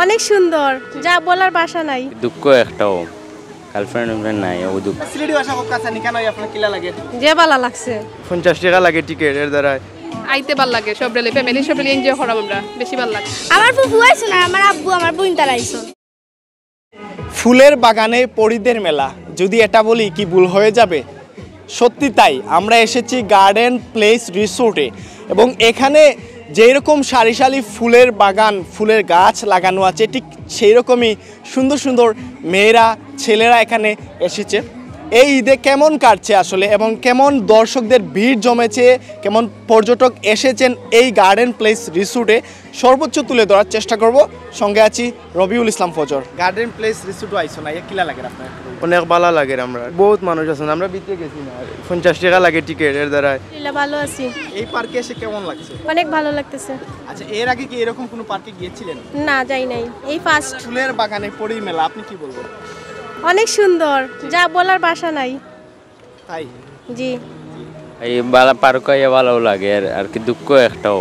অনেক সুন্দর, যা বলার ভাষা নাই। দুঃখ একটাও গার্লফ্রেন্ড নাই, ও দুঃখ। সিলেটি ভাষা খুব কাছে নি, কেন আপনার কিলা লাগে? যে ভালো লাগছে। 50 টাকা লাগে টিকেট এর দ্বারা আইতে ভাল লাগে, সব রেলে ফ্যামিলি সব রেলে এনজয় করাম আমরা, বেশি ভাল লাগে। আমার ফুফু আইছে না, আমার আব্বু আমার বোন তারা আইছে। ফুলের বাগানে পরিদের মেলা, যদি এটা বলি কি ভুল হয়ে যাবে? সত্যি তাই, আমরা এসেছি গার্ডেন প্লেস রিসোর্টে এবং এখানে যেই রকম সারি সারি ফুলের বাগান, ফুলের গাছ লাগানো আছে, ঠিক সেই রকমই সুন্দর সুন্দর মেয়েরা, ছেলেরা এখানে এসেছে। এই ঈদে কেমন কাটছে আসলে এবং কেমন দর্শকদের ভিড় জমেছে, কেমন পর্যটক এসেছেন এই গার্ডেন প্লেস রিসোর্টে, সর্বোচ্চ তুলে ধরার চেষ্টা করব। সঙ্গে আছি রবিউল ইসলাম ফজর। গার্ডেন প্লেস রিসোর্টে আইসো না, কিলা লাগে আপনার? অনেক ভালো লাগে, আমরা বহুত মানুষ আছেন, আমরা বিতে গেছি না, 50 টাকা লাগে টিকেট এর দ্বারা। ভালো আছি। এই পার্কে এসে কেমন লাগছে? অনেক ভালো লাগতেছে। আচ্ছা, এর আগে কি এরকম কোনো পার্কে গিয়েছিলেন? না, যাই নাই, এই ফার্স্ট। ফুলের বাগানে পরির মেলা, আপনি কি বলবেন? অনেক সুন্দর, যা বলার ভাষা নাই। তাই? জি। এই বালা পার্ক ভালো লাগে, আর কি দুঃখ একটাও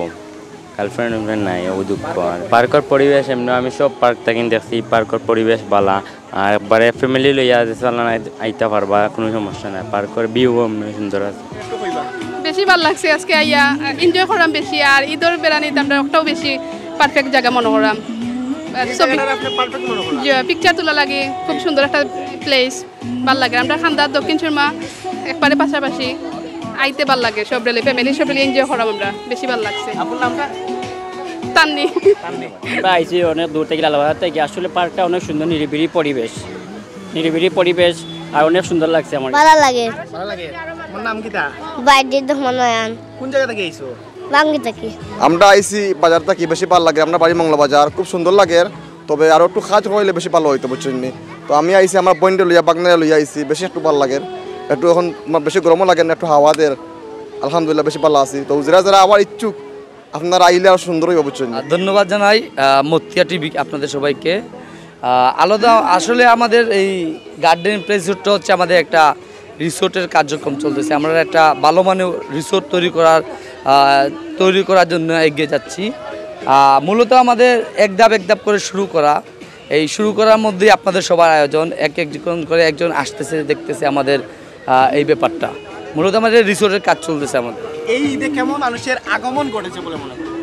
গার্লফ্রেন্ড নাই, ও দুঃখ। পার্কের পরিবেশ এমনি আমি সব পার্ক থেকে দেখছি, পার্কের পরিবেশ ভালো, আর একবারে ফ্যামিলি লইয়া চালান আইতে পারবা, কোনো সমস্যা নাই। পার্কের ভিউ এমনি সুন্দর আছে, বেশি ভাল লাগছে আজকে আইয়া, এনজয় করাম বেশি। আর ঈদের বেড়ানিতে আমরা একটাও বেশি পারফেক্ট জায়গা মনে করাম। পিকচার তোলা লাগে, খুব সুন্দর একটা প্লেস, ভাল লাগে। আমরা খান্দার দক্ষিণ সুরমা একবারে পাশাপাশি, আইতে ভাল লাগে, সব রেলে ফ্যামিলি সব রেলে এনজয় করাম আমরা, বেশি ভাল লাগছে। আপনার নামটা? তান্নি। আমরা আইছি অনেক দূর থেকে, লালবাজার থেকে। আসলে পার্কটা অনেক সুন্দর, নিরিবিলি পরিবেশ আর অনেক সুন্দর লাগছে আমার, ভালো লাগে। ভালো লাগে। আপনার নাম কিটা? বাইরে দেখো নয়ন। কোন জায়গা থেকে আইছো? বাঙ্গি থেকে। আমরা আইছি বাজার থেকে, বেশি ভালো লাগে। আমরা বাড়ি মংলা বাজার, খুব সুন্দর লাগে, তবে আরো একটু কাজ হইলে বেশি ভালো হইতো, বুঝছেন? তো আমি আইছি আমার বইন্ডে লইয়া, বাগনায় লইয়া আইছি, বেশি একটু ভালো লাগে। একটু এখন বেশি গরমও লাগে না, একটু হাওয়াদের আলহামদুলিল্লাহ বেশি ভালো আছি। তো যারা যারা আবার ইচ্ছুক, আপনারা আইলে আরো সুন্দর হইব, বুঝছেন? ধন্যবাদ জানাই মতিয়া টিভি আপনাদের সবাইকে। আলাদা আসলে আমাদের এই গার্ডেন প্লেস রিসোর্টটা হচ্ছে আমাদের একটা রিসোর্টের কার্যক্রম চলতেছে। আমরা একটা ভালো মানের রিসোর্ট তৈরি করার জন্য এগিয়ে যাচ্ছি। মূলত আমাদের এক ধাপ করে শুরু করা, এই শুরু করার মধ্যেই আপনাদের সবার আয়োজন, একজন করে একজন আসতেছে, দেখতেছে আমাদের এই ব্যাপারটা। মূলত আমাদের রিসোর্টের কাজ চলতেছে আমাদের। এই ঈদে কেমন মানুষের আগমন ঘটেছে বলে মনে করেন?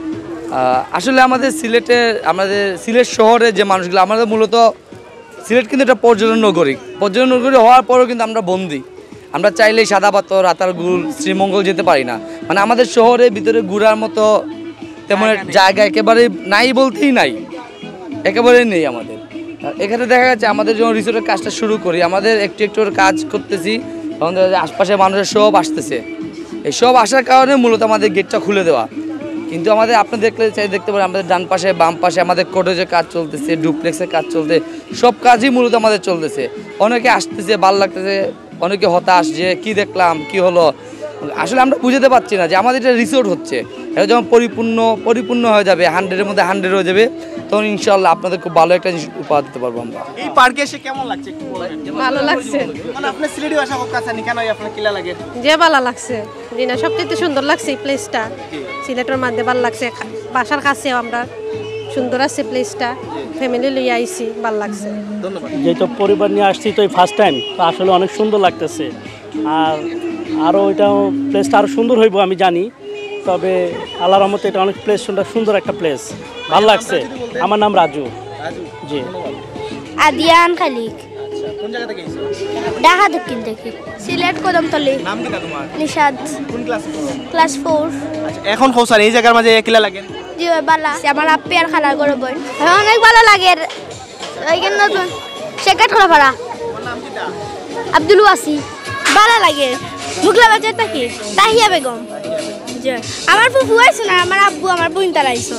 আসলে আমাদের সিলেট শহরে যে মানুষগুলো, আমাদের মূলত সিলেট কিন্তু একটা পর্যটন নগরী হওয়ার পরেও কিন্তু আমরা বন্দী। আমরা চাইলেই সাদা পাথর, রাতারগুল, শ্রীমঙ্গল যেতে পারি না। মানে আমাদের শহরের ভিতরে ঘোরার মতো তেমন জায়গা একেবারে নাই, বলতেই নাই, একেবারেই নেই আমাদের। এখানে দেখা যাচ্ছে আমাদের যখন রিসোর্টের কাজটা শুরু করি, আমাদের একটু কাজ করতেছি, তখন আশপাশের মানুষের সব আসতেছে। এই সব আসার কারণে মূলত আমাদের গেটটা খুলে দেওয়া। কিন্তু আমাদের আপনি দেখতে পারেন আমাদের ডান পাশে বাম পাশে আমাদের কটেজের কাজ চলতেছে, ডুপ্লেক্সের কাজ চলতে, সব কাজই মূলত আমাদের চলতেছে। অনেকে আসতেছে, ভালো লাগতেছে, অনেকে হতাশ যে কি দেখলাম, কি হলো। আসলে আমরা বুঝতে পারছি না যে আমাদের এটা রিসোর্ট হচ্ছে, এটা যখন পরিপূর্ণ হয়ে যাবে, 100-এর মধ্যে 100 হয়ে যাবে, তখন ইনশাআল্লাহ আপনাদের খুব ভালো একটা জিনিস উপহার দিতে পারবো আমরা। এই পার্কে এসে কেমন লাগছে একটু বলবেন? ভালো লাগছে। মানে আপনার সিলেটি ভাষা খুব কাছে নি, কেন আপনার কিলা লাগে? যে ভালো লাগছে। জি না, সবচেয়ে সুন্দর লাগছে এই প্লেসটা। সিলেটের মধ্যে ভালো লাগছে, বাসার কাছে আমরা, সুন্দর আছে প্লেসটা, ফ্যামিলি লইয়া আইছি, ভালো লাগছে। ধন্যবাদ। যেহেতু পরিবার নিয়ে আসছি তো এই ফার্স্ট টাইম, তো আসলে অনেক সুন্দর লাগতেছে। আর আরও এটাও প্লেসটা আরও সুন্দর হইব আমি জানি, তবে আল্লাহর রহমতে এটা অনেক সুন্দর একটা প্লেস, ভালো লাগছে। আমার নাম রাজু। জি। আদিয়ান খালিক। কোন জায়গা থেকে আইছো? ঢাকা দক্ষিণ থেকে। সিলেট কদমতলী। নাম কি তোমার? নিশাদ। কোন ক্লাসে পড়ো? ক্লাস 4। আচ্ছা, এখন খোসার এই জায়গার মাঝে কিলা লাগে? জি ভালো। আমার আপি আর খালার ঘরে বই অনেক ভালো লাগে। ওইখানে নতুন শেখাট করা পারা। নাম কিটা? আব্দুল ওয়াসি। ভালো লাগে। মুগলা বাজার থাকি। তাহিয়া বেগম। জি। আমার ফুফু আইছে না, আমার আব্বু আমার বোন তারা আইছে।